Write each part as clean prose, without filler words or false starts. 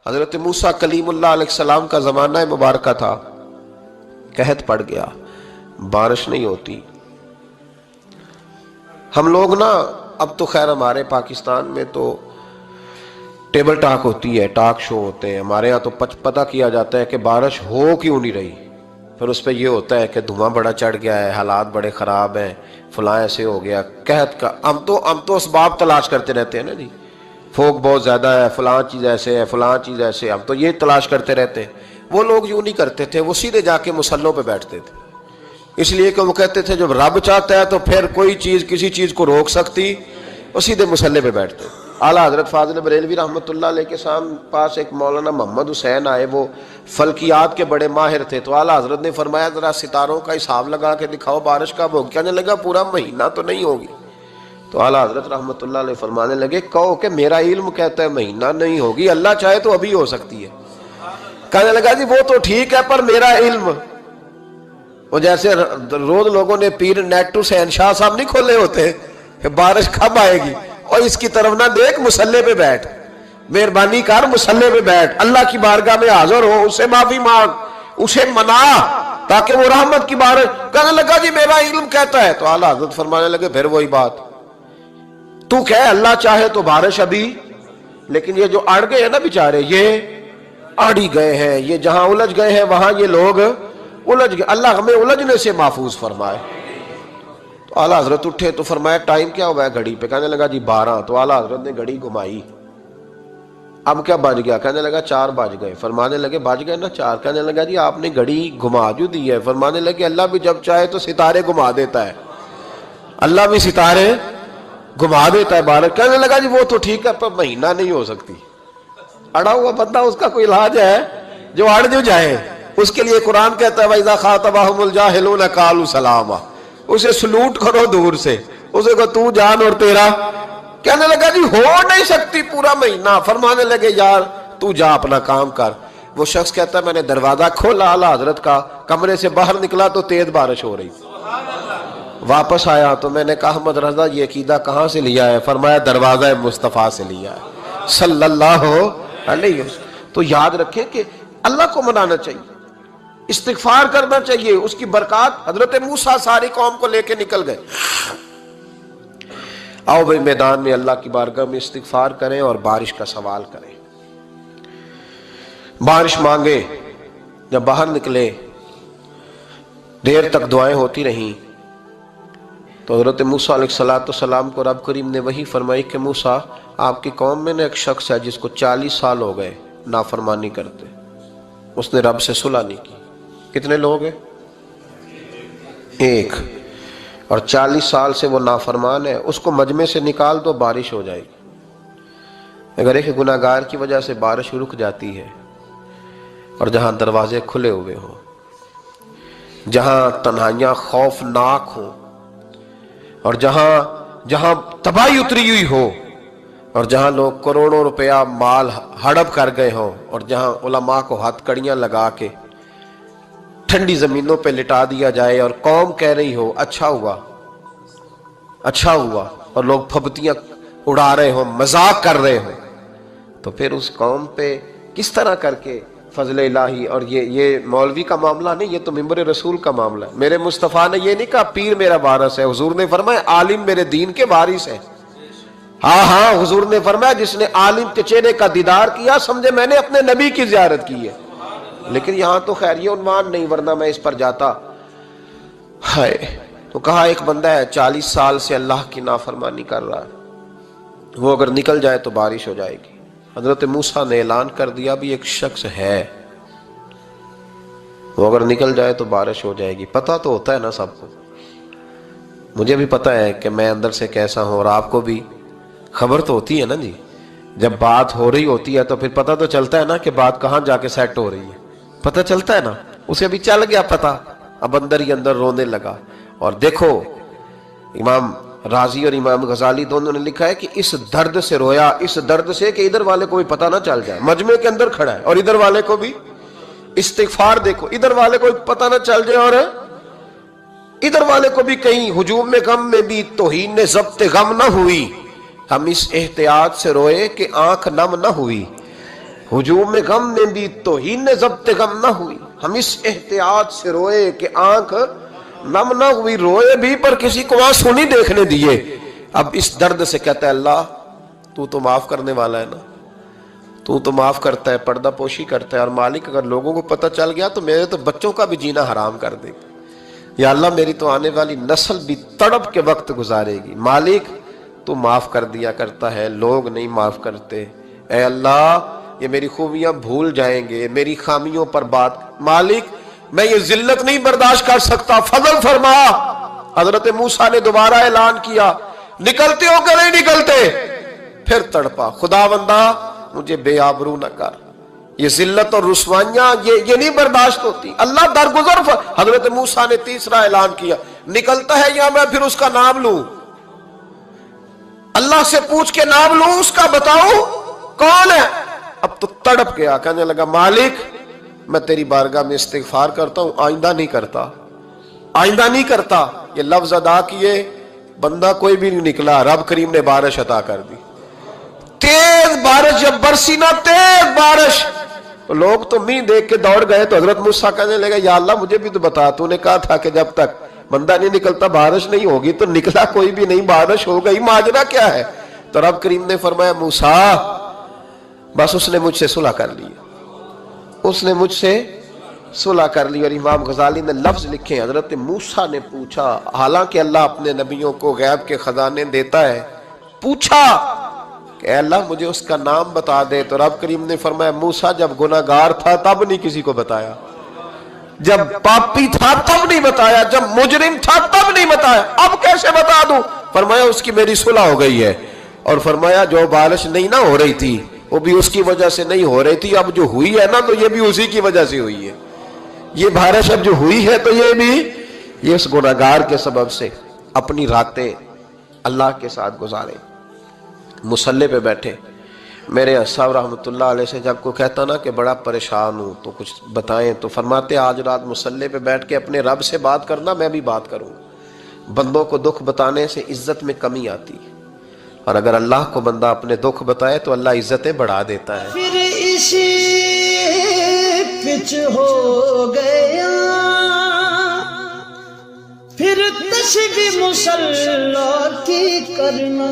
حضرت موسیٰ کلیم اللہ علیہ السلام کا زمانہ مبارکہ تھا، قحط پڑ گیا، بارش نہیں ہوتی۔ ہم لوگ نا اب تو خیر ہمارے پاکستان میں تو ٹیبل ٹاک ہوتی ہے، ٹاک شو ہوتے ہیں، ہمارے ہاں تو پتہ کیا جاتا ہے کہ بارش ہو کیوں نہیں رہی، پھر اس پہ یہ ہوتا ہے کہ دھواں بڑا چڑھ گیا ہے، حالات بڑے خراب ہیں، فلاں ایسے ہو گیا قحط کا۔ ہم تو اسباب تلاش کرتے رہتے ہیں نا جی، فوق بہت زیادہ ہے، فلاں چیز ایسے ہے، فلاں چیز ایسے، ہم تو یہ تلاش کرتے رہتے ہیں۔ وہ لوگ یوں نہیں کرتے تھے، وہ سیدھے جا کے مصلوں پہ بیٹھتے تھے، اس لیے کہ وہ کہتے تھے جب رب چاہتا ہے تو پھر کوئی چیز کسی چیز کو روک سکتی، وہ سیدھے مصلے پہ بیٹھتے۔ اعلیٰ حضرت فاضل بریلوی رحمۃ اللہ علیہ کے پاس ایک مولانا محمد حسین آئے، وہ فلکیات کے بڑے ماہر تھے، تو اعلیٰ حضرت نے فرمایا ذرا ستاروں کا حساب لگا کے دکھاؤ بارش کب ہوگی۔ کہنے لگا پورا مہینہ تو نہیں ہوگی۔ تو اعلیٰ حضرت رحمۃ اللہ علیہ فرمانے لگے کہو کہ میرا علم کہتا ہے مہینہ نہیں ہوگی، اللہ چاہے تو ابھی ہو سکتی ہے۔ کہنے لگا جی وہ تو ٹھیک ہے پر میرا علم، وہ جیسے روز لوگوں نے پیر نیٹو حسین شاہ صاحب نہیں کھولے ہوتے کہ بارش کب آئے گی، اور اس کی طرف نہ دیکھ، مصلے پہ بیٹھ، مہربانی کر مصلے پہ بیٹھ، اللہ کی بارگاہ میں حاضر ہو، اسے معافی مانگ، اسے منا تاکہ وہ رحمت کی بارش۔ کہنے لگا جی میرا علم کہتا ہے۔ تو اعلیٰ حضرت فرمانے لگے پھر وہی بات، تو کہہ اللہ چاہے تو بارش ابھی، لیکن یہ جو اڑ گئے ہیں نا بیچارے، یہ اڑ ہی گئے ہیں، یہ جہاں الجھ گئے ہیں وہاں یہ لوگ الجھ گئے، اللہ ہمیں الجھنے سے محفوظ فرمائے۔ تو اعلیٰ حضرت اٹھے تو فرمایا ٹائم کیا ہوا ہے گھڑی پہ؟ کہنے لگا جی 12۔ تو اعلیٰ حضرت نے گھڑی گھمائی، اب کیا بج گیا؟ کہنے لگا 4 بج گئے۔ فرمانے لگے بج گئے نا 4؟ کہنے لگا جی آپ نے گھڑی گھما جو دی ہے۔ فرمانے لگے اللہ بھی جب چاہے تو ستارے گھما دیتا ہے، اللہ بھی ستارے گھما دیتا ہے بارش۔ کہنے لگا جی وہ تو ٹھیک ہے پر مہینہ نہیں ہو سکتی۔ اڑا ہوا بندہ، اس کا کوئی علاج ہے؟ جو اڑ جو جائے اس کے لیے قرآن کہتا ہے وَإِذَا خَاطَبَهُمُ الْجَاهِلُونَ قَالُوا سَلَامًا، اسے سلوٹ کرو دور سے، اسے کہو تو جان اور تیرا۔ کہنے لگا جی ہو نہیں سکتی پورا مہینہ۔ فرمانے لگے یار تو جا اپنا کام کر۔ وہ شخص کہتا ہے میں نے دروازہ کھولا اعلیٰ حضرت کا، کمرے سے باہر نکلا تو تیز بارش ہو رہی، واپس آیا تو میں نے کہا احمد رضا یہ عقیدہ کہاں سے لیا ہے؟ فرمایا دروازہ مصطفیٰ سے لیا ہے صلی اللہ علیہ وسلم۔ تو یاد رکھیں کہ اللہ کو منانا چاہیے، استغفار کرنا چاہیے، اس کی برکات۔ حضرت موسیٰ ساری قوم کو لے کے نکل گئے۔ آؤ بھائی میدان میں اللہ کی بارگاہ میں استغفار کریں اور بارش کا سوال کریں، بارش مانگے۔ جب باہر نکلے دیر تک دعائیں ہوتی رہیں تو حضرت موسیٰ علیہ السلام کو رب کریم نے وحی فرمائی کہ موسیٰ آپ کی قوم میں نے ایک شخص ہے جس کو 40 سال ہو گئے نافرمانی کرتے، اس نے رب سے صلح نہیں کی۔ کتنے لوگ ہیں؟ ایک، اور 40 سال سے وہ نافرمان ہے، اس کو مجمع سے نکال دو بارش ہو جائے گی۔ اگر ایک گناہگار کی وجہ سے بارش رک جاتی ہے، اور جہاں دروازے کھلے ہوئے ہوں، جہاں تنہائیاں خوفناک ہوں، اور جہاں تباہی اتری ہوئی ہو، اور جہاں لوگ کروڑوں روپیہ مال ہڑپ کر گئے ہوں، اور جہاں علماء کو ہاتھ کڑیاں لگا کے ٹھنڈی زمینوں پہ لٹا دیا جائے اور قوم کہہ رہی ہو اچھا ہوا اچھا ہوا، اور لوگ پھبتیاں اڑا رہے ہوں، مذاق کر رہے ہوں، تو پھر اس قوم پہ کس طرح کر کے فضل الہی۔ اور یہ مولوی کا معاملہ نہیں، یہ تو ممبر رسول کا معاملہ ہے۔ میرے مصطفیٰ نے یہ نہیں کہا پیر میرا وارث ہے، حضور نے فرمایا عالم میرے دین کے وارث ہے۔ ہاں حضور نے فرمایا جس نے عالم کے چہرے کا دیدار کیا سمجھے میں نے اپنے نبی کی زیارت کی ہے۔ لیکن یہاں تو خیر یہ عنوان نہیں، ورنہ میں اس پر جاتا۔ ہائے، تو کہا ایک بندہ ہے 40 سال سے اللہ کی نافرمانی کر رہا ہے، وہ اگر نکل جائے تو بارش ہو جائے گی۔ حضرت موسیٰ نے اعلان کر دیا بھی ایک شخص ہے، وہ اگر نکل جائے تو بارش ہو جائے گی۔ پتہ تو ہوتا ہے نا سب کو، مجھے بھی پتہ ہے کہ میں اندر سے کیسا ہوں، اور آپ کو بھی خبر تو ہوتی ہے نا جی۔ جب بات ہو رہی ہوتی ہے تو پھر پتہ تو چلتا ہے نا کہ بات کہاں جا کے سیٹ ہو رہی ہے، پتہ چلتا ہے نا۔ اسے بھی چل گیا پتہ، اب اندر ہی اندر رونے لگا۔ اور دیکھو امام رازی اور امام غزالی دونوں نے لکھا ہے کہ اس درد سے رویا، اس درد سے کہ ادھر والے کو بھی پتہ نہ چل جائے، مجمع کے اندر کھڑا ہے اور ادھر والے کو بھی استغفار، دیکھو ادھر والے کو بھی پتہ نہ چل جائے اور ادھر والے کو بھی کہیں ہجوم میں غم میں بھی توہین نے ضبط غم نہ ہوئی۔ ہم اس احتیاط سے روئے کہ آنکھ نم نہ ہوئی۔ ہجوم میں غم میں بھی توہین ضبط غم نہ ہوئی. ہم اس احتیاط سے روئے کہ آنکھ نم نہ ہوئی. روئے بھی پر کسی کو آنسو نہیں دیکھنے دیے. اب اس درد سے کہتا ہے اللہ تو تو معاف کرنے والا ہے نا, تو تو معاف کرتا ہے, پردہ پوشی کرتا ہے. اور مالک اگر لوگوں کو پتہ چل گیا تو میرے تو بچوں کا بھی جینا حرام کر دے گا. یا اللہ میری تو آنے والی نسل بھی تڑپ کے وقت گزارے گی. مالک تو معاف کر دیا کرتا ہے, لوگ نہیں معاف کرتے. اے اللہ یہ میری خوبیاں بھول جائیں گے, میری خامیوں پر بات. مالک میں یہ ذلت نہیں برداشت کر سکتا, فضل فرما. حضرت موسیٰ نے دوبارہ اعلان کیا, نکلتے ہو کہ نہیں نکلتے؟ پھر تڑپا, خداوندا مجھے بے آبرو نہ کر. یہ ذلت اور رسوائیاں یہ نہیں برداشت ہوتی. اللہ درگزر. حضرت موسیٰ نے تیسرا اعلان کیا, نکلتا ہے یا میں پھر اس کا نام لوں؟ اللہ سے پوچھ کے نام لوں اس کا, بتاؤ کون ہے؟ اب تو تڑپ گیا, کہنے لگا مالک میں تیری بارگاہ میں استغفار کرتا ہوں, آئندہ نہیں کرتا, آئندہ نہیں کرتا. یہ لفظ ادا کیے, بندہ کوئی بھی نہیں نکلا. رب کریم نے بارش عطا کر دی, تیز بارش. جب برسی نا تیز بارش تو لوگ تو مین دیکھ کے دوڑ گئے. تو حضرت موسیٰ کہنے لگا یا اللہ مجھے بھی تو بتا, تو نے کہا تھا کہ جب تک بندہ نہیں نکلتا بارش نہیں ہوگی. تو نکلا کوئی بھی نہیں, بارش ہو گئی, ماجرا کیا ہے؟ تو رب کریم نے فرمایا موسیٰ بس اس نے مجھ سے صلح کر لی, اس نے مجھ سے صلح کر لی. اور امام غزالی نے لفظ لکھے, حضرت موسیٰ نے پوچھا, حالانکہ اللہ اپنے نبیوں کو غیب کے خزانے دیتا ہے, پوچھا کہ اے اللہ مجھے اس کا نام بتا دے. تو رب کریم نے فرمایا موسیٰ جب گناہگار تھا تب نہیں کسی کو بتایا, جب پاپی تھا تب نہیں بتایا, جب مجرم تھا تب نہیں بتایا, اب کیسے بتا دوں؟ فرمایا اس کی میری صلح ہو گئی ہے. اور فرمایا جو بارش نہیں نہ ہو رہی تھی وہ بھی اس کی وجہ سے نہیں ہو رہی تھی, اب جو ہوئی ہے نا تو یہ بھی اسی کی وجہ سے ہوئی ہے. یہ بارش اب جو ہوئی ہے تو یہ بھی یہ اس گناہگار کے سبب سے. اپنی راتیں اللہ کے ساتھ گزارے, مصلی پہ بیٹھے. میرے صاحب رحمۃ اللہ علیہ سے جب کوئی کہتا نا کہ بڑا پریشان ہوں تو کچھ بتائیں, تو فرماتے آج رات مصلی پہ بیٹھ کے اپنے رب سے بات کرنا, میں بھی بات کروں. بندوں کو دکھ بتانے سے عزت میں کمی آتی, اور اگر اللہ کو بندہ اپنے دکھ بتائے تو اللہ عزتیں بڑھا دیتا ہے. پھر اسی پچ ہو گیا, پھر تشبیہ مصلی کی کرنا.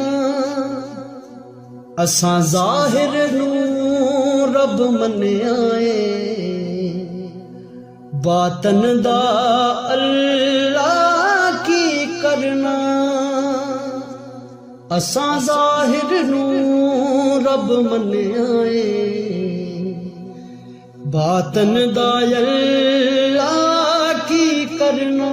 اساں ظاہر نو رب منیائے, باطن دا اللہ کی کرنا. اساں ظاہر نو رب منیائے, باطن دا اللہ کی کرنا.